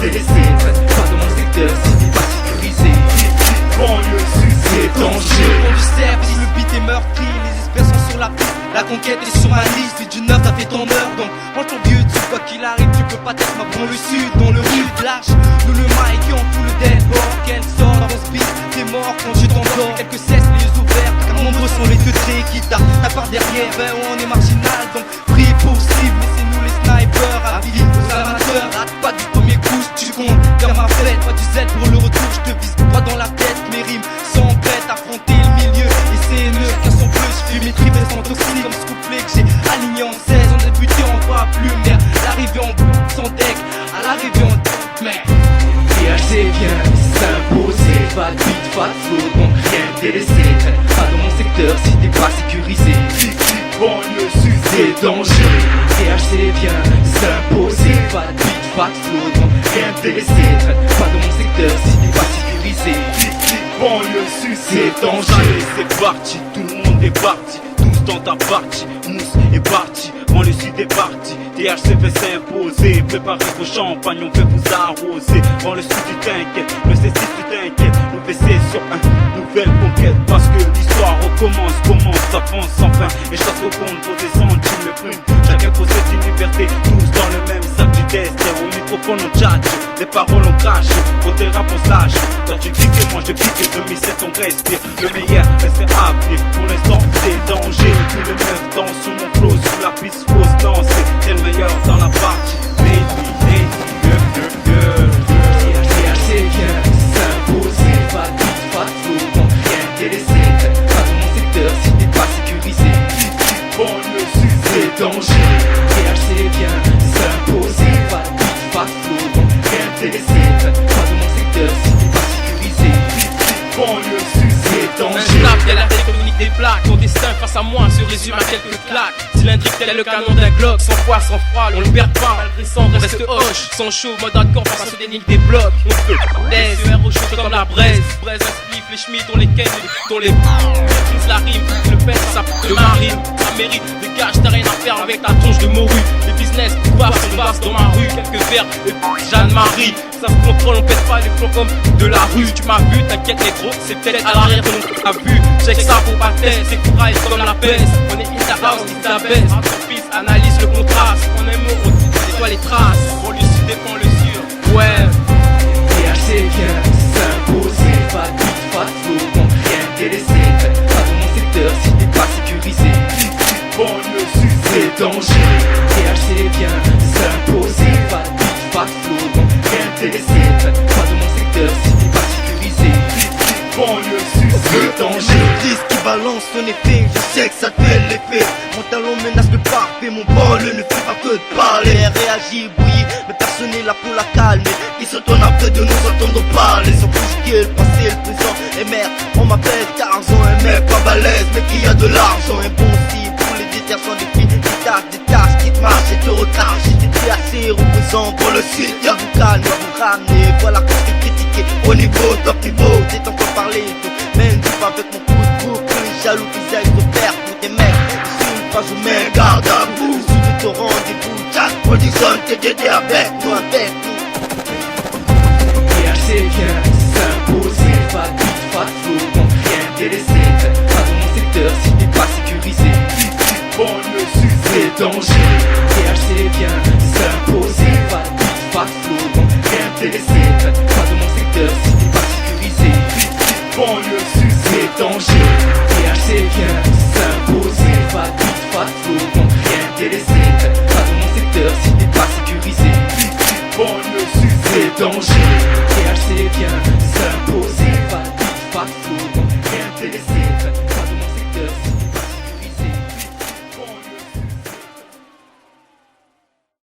délaissé, traîne pas dans mon secteur si t'es pas sécurisé. Banlieue sud, C'est danger. On du cerf, si le beat est meurtri, les espèces sont sur la piste. La conquête est sur ma liste, puis du neuf t'as fait ton heure. Donc range ton vieux dessus, quoi qu'il arrive, tu peux pas être ma dans le sud, dans le rude lâche. Nous le mic et on fout le dead bord. Quel sort dans ce beat, t'es mort quand je t'endors. Quelques cesses, les yeux ouverts, car nombreux sont les teutrés qui tapent. Ta part derrière, ben on est marginal, donc prie pour cible. Laissez-nous les snipers, avis aux amateurs. Rate pas du premier coup, tu comptes faire ma fête. Pas du zèle pour le retour, je te vise droit dans la tête. Mes rimes sont prêtes à affronter le milieu. Et c'est haineux, chacun son bleu, je fume mes tripes sans toxiques comme ce couplet que j'ai aligné en 16. On débuté, on voit plus mer. L'arrivée en bout, sans deck, à l'arrivée en mais THC vient s'imposer, pas de beat, pas de flow, donc rien délaissé. Traîne pas dans mon secteur si t'es pas sécurisé. banlieue sud, C'est dangereux. THC vient s'imposer, pas de beat, pas de flow, donc rien délaissé. Traîne pas dans mon secteur si t'es pas sécurisé. banlieue sud, C'est dangereux. Allez, c'est parti, tout le monde est parti, tous dans ta partie, Mousse est parti, banlieue sud est parti, THC fait s'imposer, préparez vos champagnes, on fait vous arroser, banlieue sud tu t'inquiètes, le C6 tu t'inquiètes, nous c'est sur un nouvelle conquête, parce que l'histoire recommence, avance sans fin, et chaque seconde pour des centimes le prime, chacun possède une liberté, tous dans le même sac du destin, au microphone on tchatche, les paroles on crache, côté rap on se lâche, toi tu cliques et moi je clique, 2007 on respire, le meilleur reste à venir, pour l'instant c'est danger, tous les meufs dansent sur mon flow, sur la piste fausse danser, c'est le meilleur dans la partie, baby, THC vient s'imposer, pas de beat, pas de flow, donc rien délaissé. Traîne pas dans mon secteur si t'es pas sécurisé. banlieue sud, C'est dangereux. THC vient s'imposer, pas de beat, pas de flow, donc rien délaissé. Traîne pas dans mon secteur si t'es pas sécurisé. banlieue sud, C'est un dangereux. snap, y'a la télécommunique des plaques. Ton destin face à moi se résume à quelques claques. Cylindrique tel le canon d'un Glock. Sans foi, sans froid, on le perd pas. Malgré ça, on reste hoche. Sans chaud, mode hardcore face à ceux des lignes des blocs. On peut laisse, un au chaud comme la braise. Braise, un spliff, les schmitts, on les ken, on les la rime, le pèse, ça de marine. Ça mérite, dégage, t'as rien à faire avec ta tronche de morue. Les business, on passe dans ma rue. Quelques verres, et Jeanne-Marie. Ça se contrôle, on pète pas les plombs comme de la rue. Tu m'as vu, t'inquiète les gros, c'est peut-être à l'arrière que l'on t'a vu. Check ça pour pas tête, c'est courage comme la peste. On est in the house, in the best. Ton fils analyse le contraste. On aime on nettoie les traces. On lui sud dépend le sûr. Ouais. THC vient s'imposer, pas de beat, pas de flow, donc rien délaissé. Traîne pas dans mon secteur si t'es pas sécurisé. banlieue sud, C'est dangereux. THC vient s'imposer, pas de beat, pas de flow, donc rien délaissé. Traîne pas dans mon secteur si t'es pas sécurisé. banlieue sud, C'est dangereux. Disque qui balance son effet, je sais que ça te fait l'effet. Mon talon menace le parfait, mon banlieue ne fait pas que de parler. Réagit, bouillit, mais personne n'est là pour la calmer. Ils se tournent après de nous entendre parler. Sans bousquer le passé, le présent. Et merde, on m'appelle Tarzan, un mec pas balèze, mais qui a de l'argent. Un bon style pour les détergents des filles, des tâches qui te marchent et te retardent. J'étais assez reposant pour le sud, y'a vous calme, vous ramenez. Voilà qu'on t'est critiqué au niveau, top niveau. J'ai encore parlé, même du pas avec mon coup de boucle. Les jaloux qu'ils aillent te faire pour des mecs. Pas je mets garde à vous. Sous de ton rendez-vous, Jack Production, t'es avec nous, avec nous. THC vient s'imposer, pas de beat, pas de flow, donc rien délaissé. Traîne pas dans mon secteur si t'es pas sécurisé. banlieue sud, C'est dangereux. THC vient s'imposer, pas de beat, pas de flow, donc rien délaissé. Traîne pas dans mon secteur si t'es pas sécurisé. banlieue sud, C'est dangereux. THC vient s'imposer, pas de beat, pas de flow, donc rien délaissé. Traîne pas dans mon secteur si t'es pas sécurisé. banlieue sud, C'est dangereux. THC vient